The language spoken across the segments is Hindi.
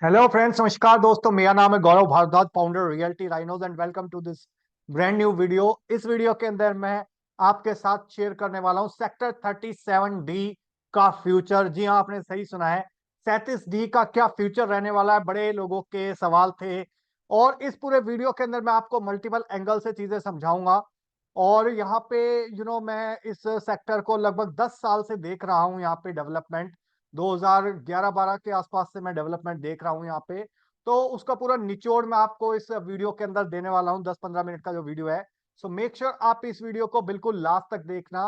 हेलो फ्रेंड्स, नमस्कार दोस्तों। मेरा नाम है Gaurav Bhardwaj, founder realty rhinos, and welcome to this brand new video. इस वीडियो के अंदर मैं आपके साथ शेयर करने वाला हूं सेक्टर 37D का फ्यूचर। जी हाँ, आपने सही सुना है। 37D का क्या फ्यूचर रहने वाला है, बड़े लोगों के सवाल थे। और इस पूरे वीडियो के अंदर मैं आपको मल्टीपल एंगल से चीजें समझाऊंगा। और यहाँ पे मैं इस सेक्टर को लगभग 10 साल से देख रहा हूँ। यहाँ पे डेवलपमेंट 2011-12 के आसपास से मैं डेवलपमेंट देख रहा हूँ यहाँ पे। तो उसका पूरा निचोड़ मैं आपको इस वीडियो के अंदर देने वाला हूँ, 10-15 मिनट का जो वीडियो है। सो मेक श्योर आप इस वीडियो को बिल्कुल लास्ट तक देखना।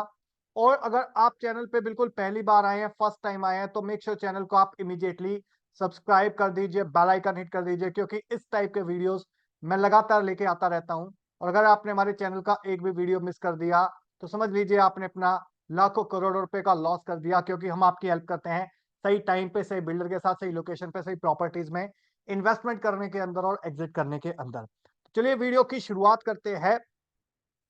और अगर आप चैनल पे बिल्कुल पहली बार आए हैं, फर्स्ट टाइम आए हैं, तो मेक श्योर चैनल को आप इमीडिएटली सब्सक्राइब कर दीजिए, बेल आइकन हिट कर दीजिए, क्योंकि इस टाइप के वीडियोस मैं लगातार लेके आता रहता हूँ। और अगर आपने हमारे चैनल का एक भी वीडियो मिस कर दिया तो समझ लीजिए आपने अपना लाखों करोड़ों रुपए का लॉस कर दिया, क्योंकि हम आपकी हेल्प करते हैं सही टाइम पे, सही बिल्डर के साथ, सही लोकेशन पे, सही प्रॉपर्टीज में इन्वेस्टमेंट करने के अंदर और एग्जिट करने के अंदर। चलिए वीडियो की शुरुआत करते हैं।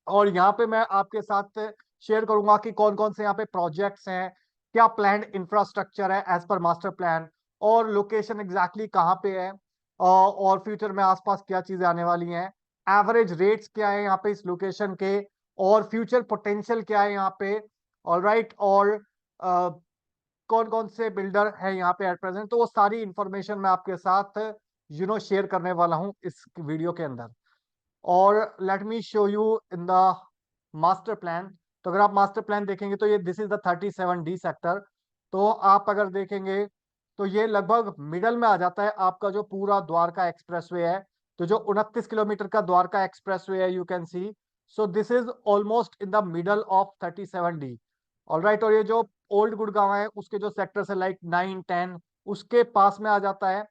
और यहाँ पे मैं आपके साथ शेयर करूंगा कि कौन कौन से यहाँ पे प्रोजेक्ट्स हैं, क्या प्लान इंफ्रास्ट्रक्चर है एज पर मास्टर प्लान, और लोकेशन एग्जैक्टली कहाँ पे है, और फ्यूचर में आसपास क्या चीजें आने वाली हैं, एवरेज रेट्स क्या है यहाँ पे इस लोकेशन के, और फ्यूचर पोटेंशियल क्या है यहाँ पे। All right. और कौन कौन से बिल्डर है यहाँ पे एट प्रेजेंट, तो वो सारी इंफॉर्मेशन मैं आपके साथ शेयर करने वाला हूँ इस वीडियो के अंदर। और let me show you in the master plan. तो अगर आप मास्टर प्लान देखेंगे तो ये this is the 37D sector. तो आप अगर देखेंगे तो ये लगभग मिडल में आ जाता है आपका जो पूरा द्वारका एक्सप्रेसवे है। तो जो 29 किलोमीटर का द्वारका एक्सप्रेसवे है, you can see, so this is almost in the middle of 37D। All right. और ये जो ओल्ड गुड़गांव है उसके जो सेक्टर्स है लाइक 9-10, उसके पास में आ जाता है।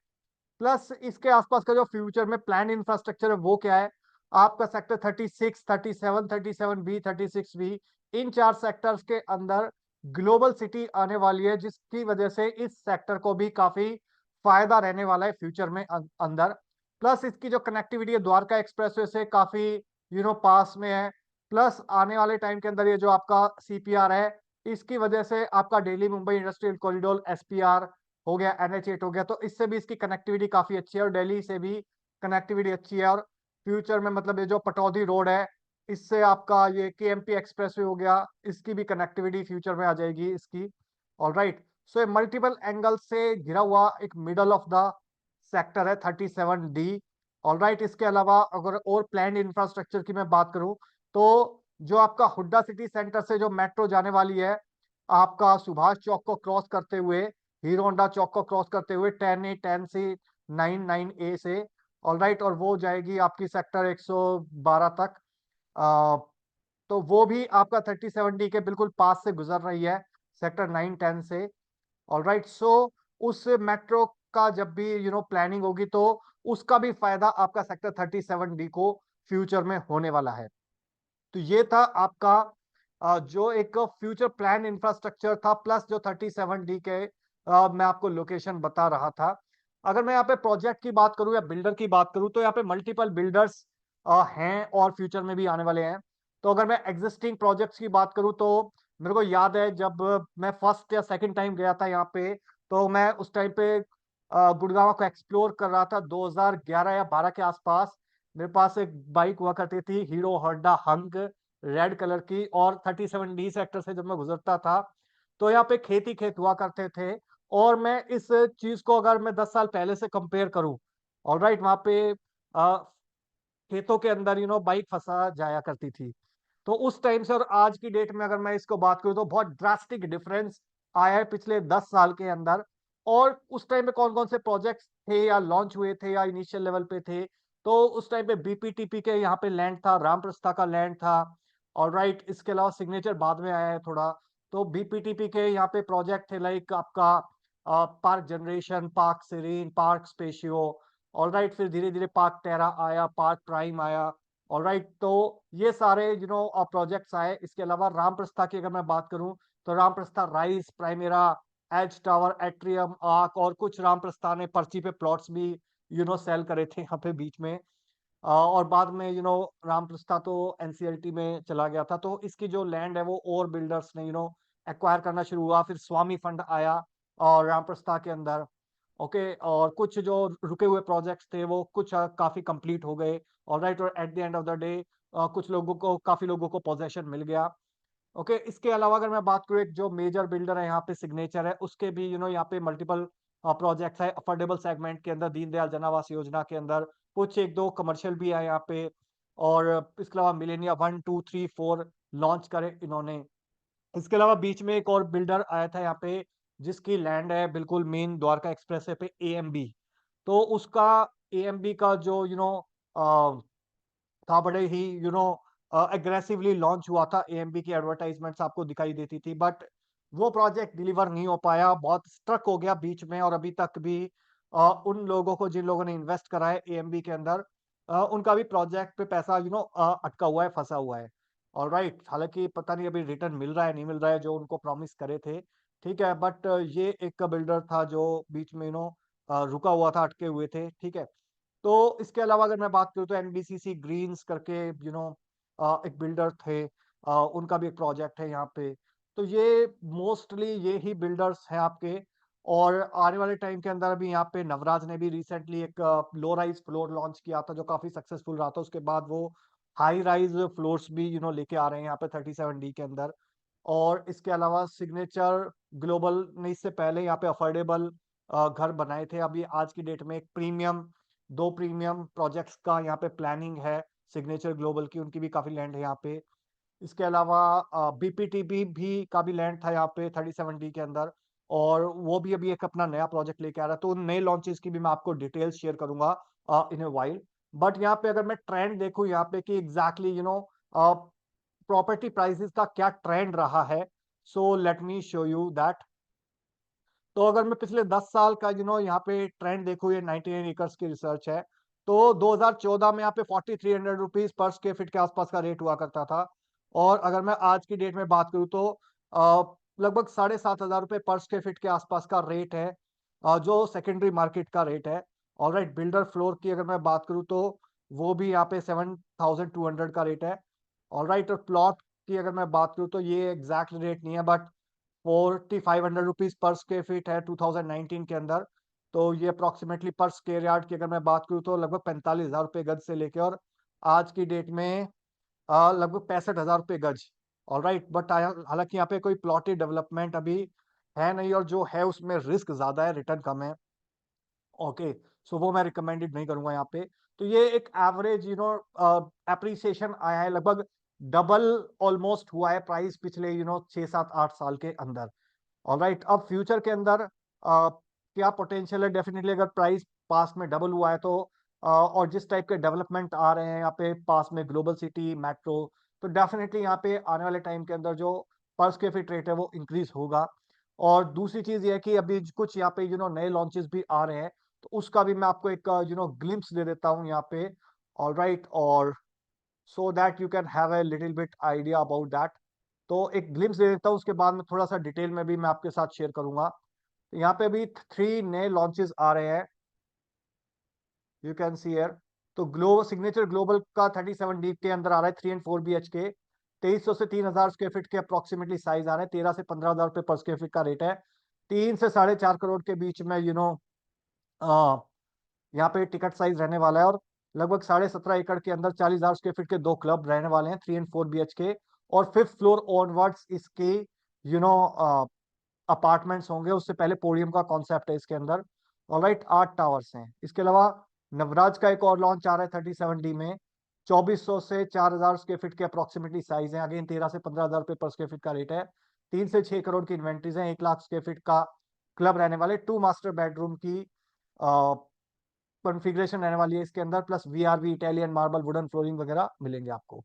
प्लस इसके आसपास का जो फ्यूचर में प्लान इंफ्रास्ट्रक्चर है वो क्या है, आपका सेक्टर 36, 37, 37B, 36B, इन चार सेक्टर्स के अंदर ग्लोबल सिटी आने वाली है, जिसकी वजह से इस सेक्टर को भी काफी फायदा रहने वाला है फ्यूचर में अंदर। प्लस इसकी जो कनेक्टिविटी है द्वारका एक्सप्रेसवे से काफी पास में है। प्लस आने वाले टाइम के अंदर ये जो आपका CPR है, इसकी वजह से आपका Delhi Mumbai industrial corridor SPR हो गया, NH8 हो गया, तो इससे भी इसकी कनेक्टिविटी काफी अच्छी है, और दिल्ली से भी कनेक्टिविटी अच्छी है। और फ्यूचर में मतलब ये जो पटौदी रोड है, इससे आपका ये KMP एक्सप्रेसवे हो गया, इसकी भी कनेक्टिविटी फ्यूचर में आ जाएगी इसकी। All right. सो ये मल्टीपल एंगल से घिरा हुआ एक मिडल ऑफ द सेक्टर है 37D। All right. इसके अलावा अगर और प्लान इंफ्रास्ट्रक्चर की मैं बात करूं, तो जो आपका हुड्डा सिटी सेंटर से जो मेट्रो जाने वाली है, आपका सुभाष चौक को क्रॉस करते हुए, हीरो होंडा चौक को क्रॉस करते हुए 10A, 10C, 99A से। All right. और वो जाएगी आपकी सेक्टर 112 तक। आ, तो वो भी आपका 37D के बिल्कुल पास से गुजर रही है, सेक्टर 9-10 से। All right. सो उस मेट्रो का जब भी प्लानिंग होगी, तो उसका भी फायदा आपका सेक्टर 37D को फ्यूचर में होने वाला है। तो ये था आपका जो एक फ्यूचर प्लान इंफ्रास्ट्रक्चर था, प्लस जो 37D के मैं आपको लोकेशन बता रहा था। अगर मैं यहाँ पे प्रोजेक्ट की बात करूं या बिल्डर की बात करूं, तो यहाँ पे मल्टीपल बिल्डर्स हैं और फ्यूचर में भी आने वाले हैं। तो अगर मैं एग्जिस्टिंग प्रोजेक्ट्स की बात करूं, तो मेरे को याद है जब मैं फर्स्ट या सेकंड टाइम गया था यहाँ पे, तो मैं उस टाइम पे गुड़गांव को एक्सप्लोर कर रहा था 2011 या 12 के आसपास। मेरे पास एक बाइक हुआ करती थी, हीरो होंडा हंग, रेड कलर की। और 37D सेक्टर से जब मैं गुजरता था, तो यहाँ पे खेत ही खेत हुआ करते थे। और मैं इस चीज को अगर मैं 10 साल पहले से कंपेयर करूं, ऑल राइट, वहां पे अ, खेतों के अंदर बाइक फंसा जाया करती थी। तो उस टाइम से और आज की डेट में अगर मैं इसको बात करूं, तो बहुत ड्रास्टिक डिफरेंस आया है पिछले 10 साल के अंदर। और उस टाइम पे कौन कौन से प्रोजेक्ट्स थे या लॉन्च हुए थे या इनिशियल लेवल पे थे, तो उस टाइम पे BPTP के यहाँ पे लैंड था, रामप्रस्था का लैंड था। और राइट, इसके अलावा सिग्नेचर बाद में आया है थोड़ा। तो BPTP के यहाँ पे प्रोजेक्ट थे लाइक आपका Park Generation, Park Serene, Park Spazio. All right. फिर धीरे धीरे पार्क टेरा आया, पार्क प्राइम आया। All right. तो ये सारे प्रोजेक्ट्स आए। इसके अलावा रामप्रस्था की अगर मैं बात करूं, तो Ramprastha Rise, Primera, Edge Tower, Atrium, Arc, और कुछ रामप्रस्था ने पर्ची पे प्लॉट्स भी सेल करे थे यहाँ पे बीच में। और बाद में रामप्रस्था तो NCLT में चला गया था, तो इसकी जो लैंड है वो और बिल्डर्स ने एक्वायर करना शुरू हुआ। फिर स्वामी फंड आया और रामप्रस्था के अंदर। ओके, और कुछ जो रुके हुए प्रोजेक्ट्स थे वो कुछ काफी कंप्लीट हो गए। ऑलराइट, और at the end of the day कुछ लोगों को, काफी लोगों को पोजेशन मिल गया। ओके, इसके अलावा अगर मैं बात करूँ, एक जो मेजर बिल्डर है यहाँ पे सिग्नेचर है, उसके भी यहाँ पे मल्टीपल प्रोजेक्ट्स है अफोर्डेबल सेगमेंट के अंदर, दीनदयाल जन आवास योजना के अंदर। कुछ एक दो कमर्शियल भी है यहाँ पे, और इसके अलावा मिलेनिया 1 2 3 4 लॉन्च करे इन्होंने। इसके अलावा बीच में एक और बिल्डर आया था यहाँ पे, जिसकी लैंड है बिल्कुल मेन द्वारका एक्सप्रेस वे पे, एएमबी। तो उसका एएमबी का जो था, बड़े ही एग्रेसिवली लॉन्च हुआ था। एएमबी की एडवर्टाइजमेंट्स आपको दिखाई देती थी, बट वो प्रोजेक्ट डिलीवर नहीं हो पाया, बहुत स्ट्रक हो गया बीच में। और अभी तक भी उन लोगों को, जिन लोगों ने इन्वेस्ट करा है एएमबी के अंदर, उनका भी प्रोजेक्ट पे पैसा अटका हुआ है, फंसा हुआ है। ऑलराइट, हालांकि पता नहीं अभी रिटर्न मिल रहा है नहीं मिल रहा है, जो उनको प्रॉमिस करे थे। ठीक है, बट ये एक बिल्डर था जो बीच में रुका हुआ था, अटके हुए थे। ठीक है, तो इसके अलावा अगर मैं बात करूँ तो एनबीसीसी ग्रीन्स करके एक बिल्डर थे, उनका भी एक प्रोजेक्ट है यहाँ पे। तो ये मोस्टली ये ही बिल्डर्स हैं आपके। और आने वाले टाइम के अंदर अभी यहाँ पे नवराज ने भी रिसेंटली एक लो राइज फ्लोर लॉन्च किया था, जो काफी सक्सेसफुल रहा था। उसके बाद वो हाई राइज फ्लोर्स भी लेके आ रहे हैं यहाँ पे 37D के अंदर। और इसके अलावा सिग्नेचर ग्लोबल ने इससे पहले यहाँ पे अफोर्डेबल घर बनाए थे। अभी आज की डेट में एक प्रीमियम, दो प्रीमियम प्रोजेक्ट्स का यहाँ पे प्लानिंग है सिग्नेचर ग्लोबल की, उनकी भी काफी लैंड है यहाँ पे। इसके अलावा बीपीटीबी भी का भी लैंड था यहाँ पे 37D के अंदर, और वो भी अभी एक अपना नया प्रोजेक्ट लेके आ रहा है। तो उन नए लॉन्चेस की भी मैं आपको डिटेल्स शेयर करूंगा इन ए वाइल। बट यहाँ पे अगर मैं ट्रेंड देखूं यहाँ पे कि एग्जैक्टली प्रॉपर्टी प्राइसेस का क्या ट्रेंड रहा है, so let me show you that. तो अगर मैं पिछले 10 साल का यहाँ पे ट्रेंड देखूं, ये 99 एकर्स की रिसर्च है। तो 2014 में यहाँ पे 4300 रुपीज पर स्क्वायर फीट के आसपास का रेट हुआ करता था। और अगर मैं आज की डेट में बात करूं तो लगभग 7500 रुपये पर स्क्वायर फीट के आसपास का रेट है, जो सेकेंडरी मार्केट का रेट है। ऑलराइट, बिल्डर फ्लोर की अगर मैं बात करूं तो वो भी यहाँ पे 7200 का रेट है। ऑलराइट, और प्लॉट की अगर मैं बात करूं तो ये एग्जैक्ट रेट नहीं है, but 4500 rupees per square feet है 2019 के अंदर। तो ये अप्रोक्सीमेटली पर स्क्वायर यार्ड की अगर मैं बात करूँ तो लगभग 45,000 रुपये गज से लेके, और आज की डेट में लगभग 65,000 रुपये गज। ऑल राइट, बट हालांकि यहाँ पे कोई प्लॉटेड डेवलपमेंट अभी है नहीं, और जो है उसमें रिस्क ज्यादा है, रिटर्न कम है। ओके, सो वो मैं रिकमेंडेड नहीं करूंगा यहाँ पे। तो ये एक एवरेज एप्रिसिएशन आया है, लगभग डबल ऑलमोस्ट हुआ है प्राइस पिछले 6 7 8 साल के अंदर। ऑलराइट, अब फ्यूचर के अंदर क्या पोटेंशियल है, डेफिनेटली अगर प्राइस पास में डबल हुआ है तो और जिस टाइप के डेवलपमेंट आ रहे हैं यहाँ पे पास में, ग्लोबल सिटी मेट्रो, तो डेफिनेटली यहाँ पे आने वाले टाइम के अंदर जो पर स्क्वायर फीट रेट है वो इंक्रीज होगा। और दूसरी चीज ये है कि अभी कुछ यहाँ पे नए लॉन्चेस भी आ रहे हैं, तो उसका भी मैं आपको एक ग्लिम्स दे देता हूँ यहाँ पे। ऑलराइट, और so that you can have a little bit idea about that. तो एक ग्लिम्स दे देता हूँ, उसके बाद में थोड़ा सा डिटेल में भी मैं आपके साथ शेयर करूंगा। तो यहाँ पे अभी 3 नए लॉन्चेस आ रहे हैं, यू कैन सी हियर। तो ग्लोबल सिग्नेचर ग्लोबल का 37D के अंदर आ रहा है 3 and 4 BHK, 2300 से 3000 स्क्वायर फीट के अप्रोक्सीमेटली साइज आ रहे हैं, 13 से 15,000 रुपये पर स्क्वायर फीट का रेट है। 3 से 4.5 करोड़ के बीच में यहाँ पे टिकट साइज रहने वाला है। और लगभग 17.5 एकड़ के अंदर 40,000 स्क्वायर फीट के दो क्लब रहने वाले हैं, 3 and 4 BHK। और 5th फ्लोर ऑनवर्ड्स इसके यू नो अपार्टमेंट्स होंगे, उससे पहले पोडियम का कॉन्सेप्ट है इसके अंदर। ऑलराइट, 8 टावर्स हैं। इसके अलावा नवराज का एक और लॉन्च आ रहा है 37D में, 2400 से 4,000 स्क्वायर फीट के अप्रोक्सीमेटली साइज है, अगेन 13 से 15,000 रुपये पर स्क्वायर फीट का रेट है। 3 से 6 करोड़ की इन्वेंट्रीज है, 1 लाख स्क्वायर फीट का क्लब रहने वाले, 2 मास्टर बेडरूम की कॉन्फ़िगरेशन रहने वाली है इसके अंदर, plus VRV Italian marble wooden flooring वगैरह मिलेंगे आपको।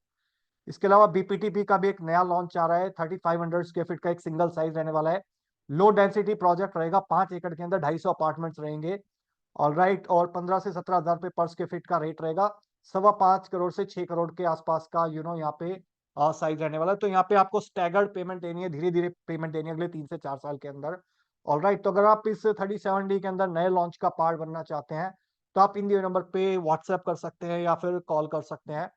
इसके अलावा बीपीटीपी का भी एक नया लॉन्च आ रहा है, 3500 स्क्वायर फीट का एक सिंगल साइज रहने वाला है। लो डेंसिटी प्रोजेक्ट रहेगा, 5 एकड़ के अंदर 250 अपार्टमेंट्स रहेंगे। ऑल राइट, और 15 से 17,000 रुपये पर स्क्वायर फीट का रेट रहेगा। 5.25 करोड़ से 6 करोड़ के आसपास का यहाँ पे साइज रहने वाला है। तो यहाँ पे आपको स्टैगर्ड पेमेंट देनी है, धीरे धीरे पेमेंट देनी है अगले 3 से 4 साल के अंदर। ऑल राइट, तो अगर आप इस 37D के अंदर नए लॉन्च का पार्ट बनना चाहते हैं, तो आप इन दिए नंबर पे व्हाट्सएप कर सकते हैं या फिर कॉल कर सकते हैं।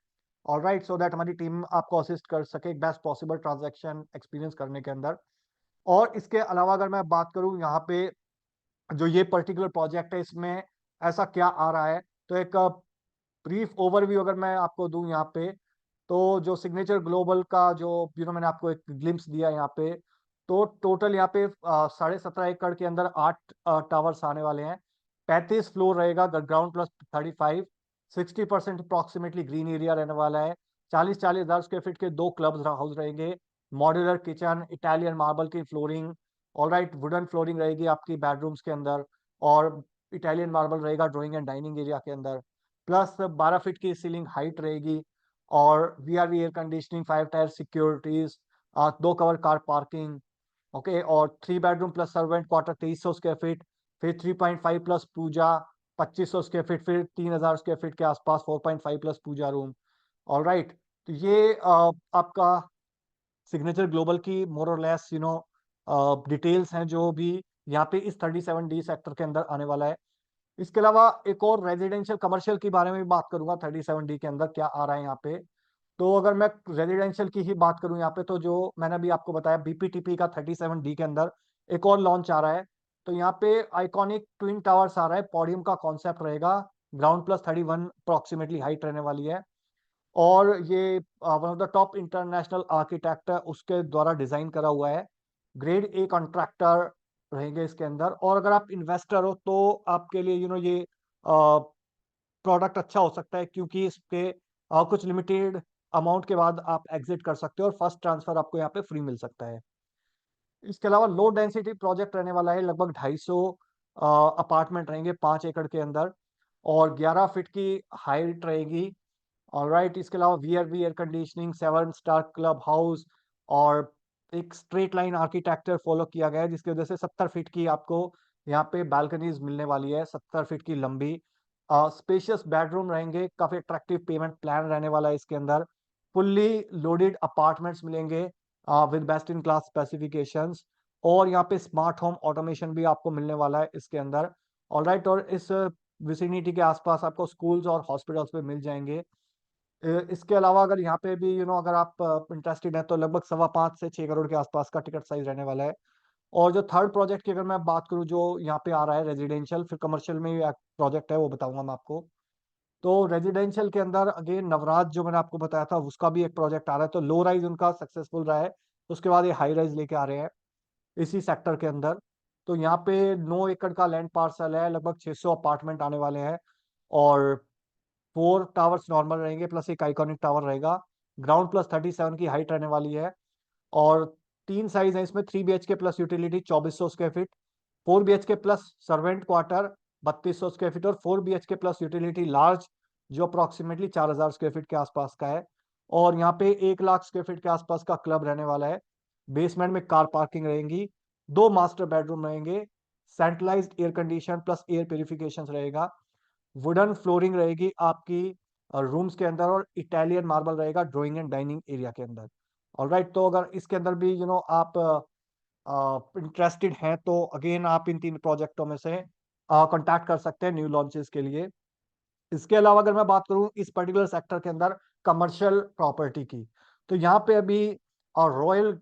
ऑल राइट, सो दैट हमारी टीम आपको असिस्ट कर सके बेस्ट पॉसिबल ट्रांजैक्शन एक्सपीरियंस करने के अंदर। और इसके अलावा अगर मैं बात करूं यहाँ पे जो ये पर्टिकुलर प्रोजेक्ट है इसमें ऐसा क्या आ रहा है। तो एक ब्रीफ ओवरव्यू अगर मैं आपको दूं यहाँ पे, तो जो सिग्नेचर ग्लोबल का जो मैंने आपको एक ग्लिम्स दिया यहाँ पे, तो टोटल यहाँ पे 17.5 एकड़ के अंदर 8 टावर्स आने वाले हैं। 35 फ्लोर रहेगा, ground plus 35। 60% approximately green area रहने वाला है। 40,000 स्क्वायर फीट के 2 क्लब हाउस रहेंगे। मॉड्यूलर किचन, इटालियन मार्बल की फ्लोरिंग, ऑलराइट, वुडन फ्लोरिंग रहेगी आपकी बेडरूम्स के अंदर, और इटालियन मार्बल रहेगा ड्राइंग एंड डाइनिंग एरिया के अंदर। प्लस 12 फीट की सीलिंग हाइट रहेगी, और VRV air conditioning, 5 tyre securities, 2 cover car parking. Okay, और 3 bedroom plus servant quarter 2300 square feet. फिर 3.5 प्लस पूजा 2500 स्क्वायर फीट। फिर 3000 स्क्वायर फीट के आसपास 4.5 प्लस पूजा रूम। ऑल राइट, तो ये आपका सिग्नेचर ग्लोबल की मोर और लेस डिटेल्स हैं जो भी यहाँ पे इस 37D सेक्टर के अंदर आने वाला है। इसके अलावा एक और रेजिडेंशियल कमर्शियल के बारे में भी बात करूंगा, 37D के अंदर क्या आ रहा है यहाँ पे। तो अगर मैं रेजिडेंशियल की ही बात करूं यहाँ पे, तो जो मैंने अभी आपको बताया बीपीटीपी का 37D के अंदर एक और लॉन्च आ रहा है। तो यहाँ पे आइकॉनिक ट्विन टावर्स आ रहा है, पोडियम का कॉन्सेप्ट रहेगा। ग्राउंड प्लस 31 अप्रोक्सीमेटली हाइट रहने वाली है। और ये one of the top international architect है उसके द्वारा डिजाइन करा हुआ है। ग्रेड ए कॉन्ट्रैक्टर रहेंगे इसके अंदर। और अगर आप इन्वेस्टर हो तो आपके लिए ये प्रोडक्ट अच्छा हो सकता है, क्योंकि इसके कुछ लिमिटेड अमाउंट के बाद आप एग्जिट कर सकते हो, और फर्स्ट ट्रांसफर आपको यहाँ पे फ्री मिल सकता है। इसके अलावा लो डेंसिटी प्रोजेक्ट रहने वाला है, लगभग 250 अपार्टमेंट रहेंगे 5 एकड़ के अंदर, और 11 फीट की हाइट रहेगी। ऑलराइट, इसके अलावा VRV air conditioning, 7 star club house, और एक स्ट्रेट लाइन आर्किटेक्चर फॉलो किया गया है, जिसकी वजह से 70 फीट की आपको यहाँ पे बालकनीज मिलने वाली है, 70 फीट की लंबी। स्पेशियस बेडरूम रहेंगे, काफी अट्रैक्टिव पेमेंट प्लान रहने वाला है इसके अंदर। फुल्ली लोडेड अपार्टमेंट्स मिलेंगे with best in class specifications. और यहाँ पे स्मार्ट होम ऑटोमेशन भी आपको मिलने वाला है इसके अंदर। ऑलराइट, और इस विसिनिटी के आसपास आपको स्कूल्स और हॉस्पिटल्स पे मिल जाएंगे। इसके अलावा अगर यहाँ पे भी अगर आप इंटरेस्टेड हैं, तो लगभग 5.25 से 6 करोड़ के आसपास का टिकट साइज रहने वाला है। और जो थर्ड प्रोजेक्ट की अगर मैं बात करूँ जो यहाँ पे आ रहा है रेजिडेंशियल, फिर कमर्शियल में प्रोजेक्ट है वो बताऊंगा मैं आपको। तो रेजिडेंशियल के अंदर अगेन नवराज जो मैंने आपको बताया था उसका भी एक प्रोजेक्ट आ रहा है। तो लो राइज उनका सक्सेसफुल रहा है, तो उसके बाद ये हाई राइज लेके आ रहे हैं इसी सेक्टर के अंदर। तो यहाँ पे 9 एकड़ का लैंड पार्सल है, लगभग 600 अपार्टमेंट आने वाले हैं, और 4 टावर्स नॉर्मल रहेंगे प्लस एक आइकॉनिक टावर रहेगा। ग्राउंड प्लस 37 की हाइट रहने वाली है। और 3 साइज है इसमें, 3 BHK plus utility 2400 square feet, 4 BHK plus servant quarter 3200 square feet, और 4 BHK प्लस यूटिलिटी लार्ज जो अप्रोक्सीमेटली 4000 स्क्वायर फीट के आसपास का है। और यहाँ पे 1 लाख स्क्वायर फीट के आसपास का क्लब रहने वाला है। बेसमेंट में कार पार्किंग रहेंगी, 2 मास्टर बेडरूम रहेंगे, centralised air condition plus air purification रहेगा। वुडन फ्लोरिंग रहेगी आपकी रूम्स के अंदर, और इटालियन मार्बल रहेगा ड्राइंग एंड डाइनिंग एरिया के अंदर। ऑलराइट, तो अगर इसके अंदर भी आप इंटरेस्टेड हैं, तो अगेन आप इन 3 प्रोजेक्टों में से कांटेक्ट कर सकते हैं न्यू लॉन्चेस के लिए। इसके अलावा अगर मैं बात करूं इस पर्टिकुलर सेक्टर के अंदर कमर्शियल प्रॉपर्टी की, तो यहाँ पे अभी रॉयल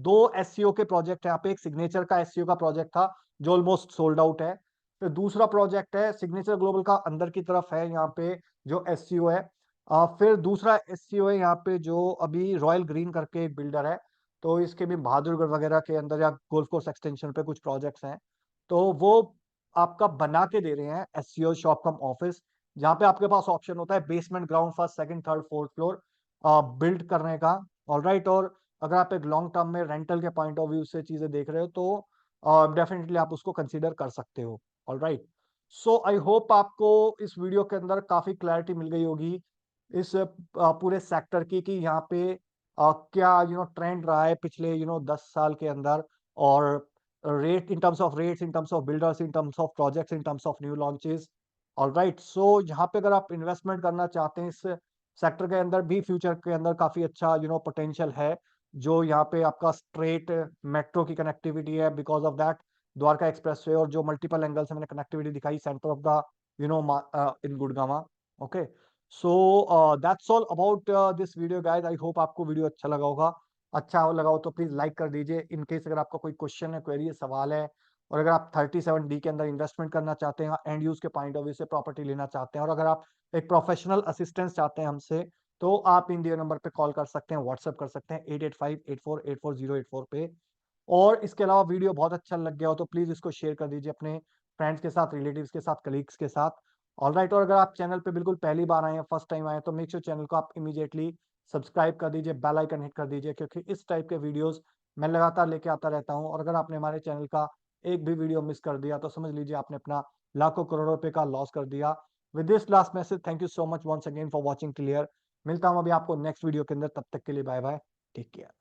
2 SCO के प्रोजेक्ट है। यहाँ पे एक सिग्नेचर का SCO का प्रोजेक्ट था जो ऑलमोस्ट सोल्ड आउट है। फिर दूसरा प्रोजेक्ट है सिग्नेचर ग्लोबल का, अंदर की तरफ है यहाँ पे जो SCO है। फिर दूसरा SCO है यहाँ पे जो अभी रॉयल ग्रीन करके एक बिल्डर है। तो इसके भी बहादुरगढ़ वगैरह के अंदर या गोल्फ कोर्स एक्सटेंशन पे कुछ प्रोजेक्ट्स हैं। तो वो आपका बना के दे रहे हैं SCO शॉप कम ऑफिस, जहाँ पे आपके पास ऑप्शन होता है basement, ground, first, second, third, fourth floor build करने का। ऑलराइट, और अगर आप एक लॉन्ग टर्म में रेंटल के पॉइंट ऑफ व्यू से चीजें देख रहे हो, तो डेफिनेटली आप उसको कंसीडर कर सकते हो। ऑलराइट, सो आई होप आपको इस वीडियो के अंदर काफी क्लैरिटी मिल गई होगी इस पूरे सेक्टर की, कि यहाँ पे क्या ट्रेंड रहा है पिछले 10 साल के अंदर। और rate in terms of rates, in terms of builders, in terms of projects, in terms of new launches. Alright, so यहाँ पे अगर आप इन्वेस्टमेंट करना चाहते हैं इस सेक्टर के अंदर भी, फ्यूचर के अंदर काफी अच्छा पोटेंशियल है। जो यहाँ पे आपका स्ट्रेट मेट्रो की कनेक्टिविटी है, because of that Dwarka expressway, और जो मल्टीपल एंगल से मैंने कनेक्टिविटी दिखाई centre of the in Gurgaon. Okay, so that's all about this video guys. I hope आपको वीडियो अच्छा लगा होगा। अच्छा लगा हो तो प्लीज लाइक कर दीजिए। इन केस अगर आपका कोई क्वेश्चन है, क्वेरी है, सवाल है, और अगर आप 37D के अंदर इन्वेस्टमेंट करना चाहते हैं, एंड यूज के पॉइंट ऑफ व्यू से प्रॉपर्टी लेना चाहते हैं, और अगर आप एक प्रोफेशनल असिस्टेंस चाहते हैं हमसे, तो आप इन दिए नंबर पे कॉल कर सकते हैं, व्हाट्सएप कर सकते हैं 8858484084 पे। और इसके अलावा वीडियो बहुत अच्छा लग गया हो तो प्लीज इसको शेयर कर दीजिए अपने फ्रेंड्स के साथ, रिलेटिव्स के साथ, कलीग्स के साथ। ऑल राइट, और अगर आप चैनल पे बिल्कुल पहली बार आए हैं, फर्स्ट टाइम आए हैं, तो मेक श्योर चैनल को आप इमीडिएटली सब्सक्राइब कर दीजिए, बेल आइकन हिट कर दीजिए, क्योंकि इस टाइप के वीडियोस मैं लगातार लेके आता रहता हूं। और अगर आपने हमारे चैनल का एक भी वीडियो मिस कर दिया तो समझ लीजिए आपने अपना लाखों करोड़ों रुपए का लॉस कर दिया। With this last message, thank you so much once again for watching clear. मिलता हूं अभी आपको नेक्स्ट वीडियो के अंदर, तब तक के लिए बाय बाय, टेक केयर।